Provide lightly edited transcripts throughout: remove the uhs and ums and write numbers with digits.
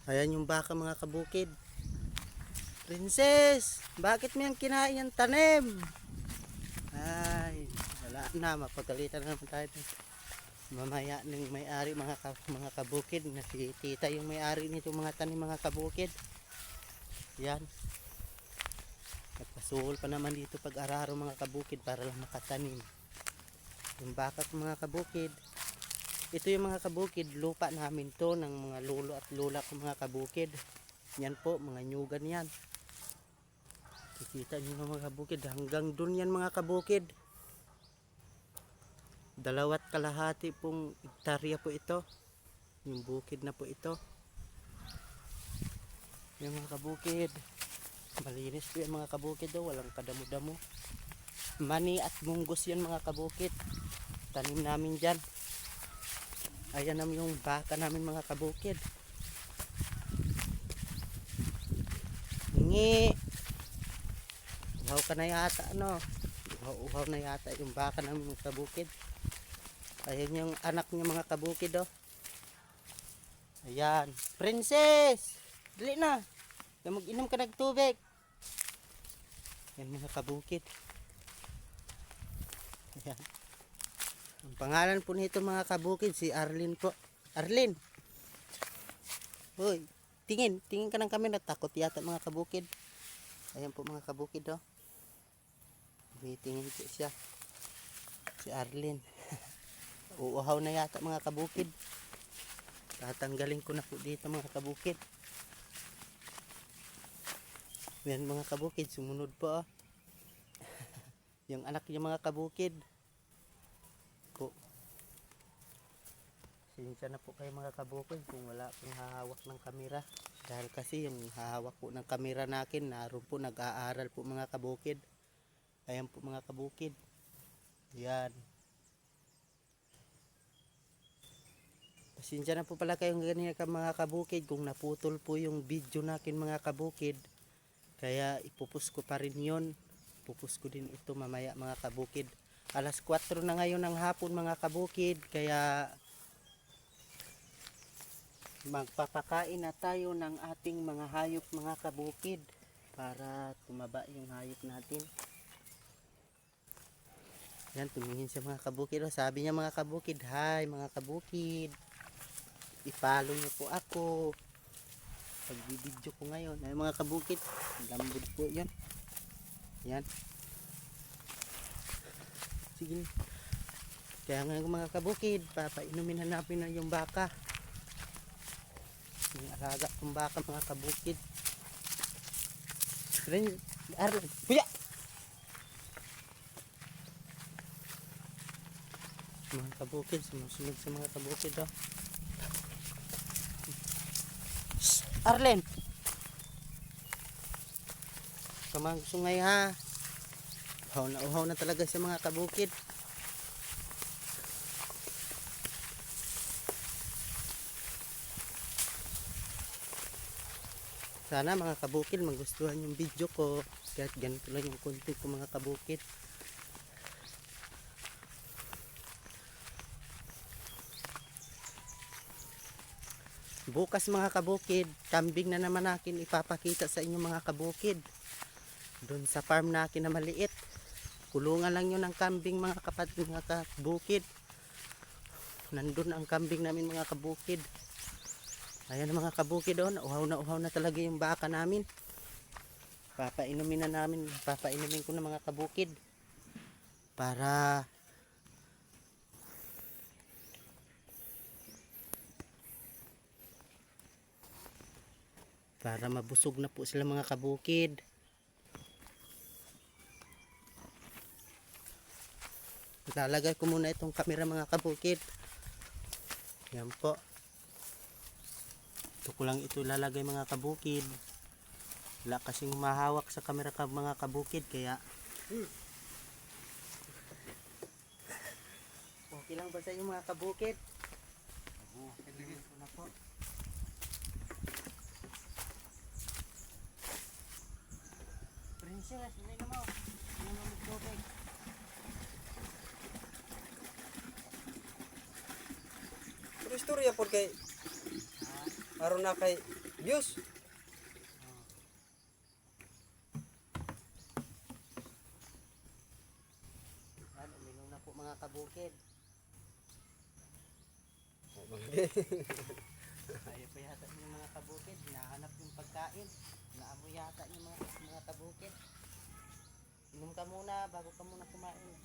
Ayan yung baka mga kabukid. Princess, bakit mo yung kinain yung tanim? Ay, wala na, mapagalitan na naman tayo. Mamaya ng may-ari mga kabukid, na si tita yung may-ari nito mga tanim mga kabukid. Yan. Nagpasuhol pa naman dito pag-araro mga kabukid para lang makatanim. Yung baka mga kabukid. Ito yung mga kabukid, lupa namin to ng mga lolo at lola ko mga kabukid. Yan po, mga nyugan yan. Kikita nyo mga kabukid, hanggang dun yan mga kabukid. 2.5 pong hektarya po ito. Yung bukid na po ito. Yung mga kabukid. Malinis po yung mga kabukid do, walang kadamo-damo. Mani at munggos yan mga kabukid. Tanim namin dyan. Ayan naman yung baka namin mga kabukid. Ngi. Uhaw ka na yata ano. Uhaw na yata yung baka namin mga kabukid. Ayan yung anak niya mga kabukid oh. Ayan. Princess! Dali na. Mag-inom ka ng tubig. Ayan mga kabukid. Ayan. Ang pangalan po nito mga kabukid si Arlene po. Arlene. Hoy, tingin ka ng camera, takot yata mga kabukid. Ayan po mga kabukid oh. Tingin po siya. Si Arlene. Uuhaw na yata mga kabukid. Tatanggalin ko na po dito mga kabukid. Ayan mga kabukid, sumunod po oh. Yung anak niya mga kabukid. Po. Sinsya na po kayo mga kabukid kung wala pong hahawak ng kamera. Dahil kasi yung hahawak po ng kamera natin, naroon po nag-aaral po mga kabukid. Ayan po mga kabukid. Yan. Pasensya na po pala kayong ganyan ka mga kabukid kung naputol po yung video natin mga kabukid. Kaya ipupus ko pa rin yun. Pupus ko din ito mamaya mga kabukid. 4:00 na ngayon ng hapon mga kabukid. Kaya magpapakain na tayo ng ating mga hayop mga kabukid. Para tumaba yung hayop natin. Yan, tumingin siya mga kabukid. Sabi niya mga kabukid, hi mga kabukid. I-follow niyo po ako. Pag-video ko ngayon. Ay mga kabukid, lambod po yan. Yan. Sige. Kaya ngayon mga kabukid, papainumin na namin na yung baka. Yung alaga kong baka mga kabukid. Kuya! Mga kabukid, sumusunod sa mga kabukid oh. Arlen! Kamang sungay ha. Uhaw na talaga sa mga kabukid. Sana mga kabukid magustuhan yung video ko. Kahit ganito lang yung content ko mga kabukid. Bukas mga kabukid, kambing na naman natin ipapakita sa inyo mga kabukid. Doon sa farm natin na maliit. Kulungan lang yun ng kambing mga kapatid mga kabukid. Nandun ang kambing namin mga kabukid. Ayan mga kabukid doon, uhaw na talaga yung baka namin. Papainumin ko na mga kabukid. Para mabusog na po sila mga kabukid. Lalagay ko muna itong camera mga kabukid. Yan po. Ito ko lang ito lalagay mga kabukid. Wala kasing mahawak sa camera mga kabukid. Kaya okay lang ba sa inyo mga kabukid? Okay na po. Princess, hindi na mo. Hindi na magtubig. Pero istorya porque aron na kay Diyos! Yan, uminom na po mga kabukid. Ayaw pa yata yung mga kabukid. Hinahanap yung pagkain. Naamoy yata yung mga kabukid. Inom ka muna bago ka muna kumain.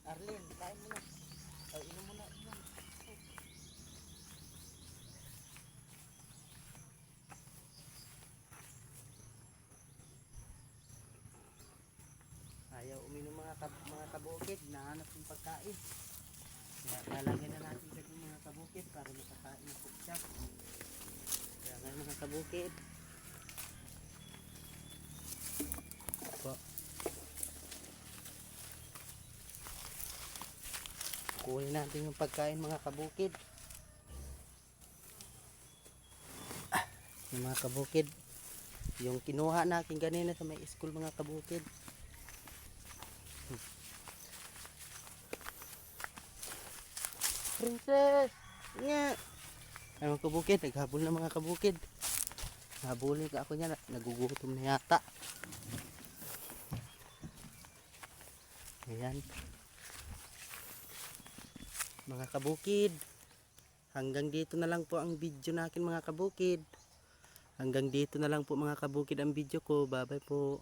Arlene, kain muna. Ay, inom muna. Inom. Ayaw uminom mga kabukid. Hinahanap yung pagkain. Kaya lalagyan na natin sa mga kabukid para makakain na po siya. Kaya ngayon mga kabukid. Po. Kunin natin yung pagkain mga kabukid. Yung mga kabukid. Yung kinuha natin ganina sa may school mga kabukid. Princess! Nga! Ay mga kabukid, naghabol na mga kabukid. Habulin ka ako niya, nagugutom na yata. Ayan. Mga kabukid, hanggang dito na lang po ang video natin mga kabukid. Hanggang dito na lang po mga kabukid ang video ko. Bye bye po.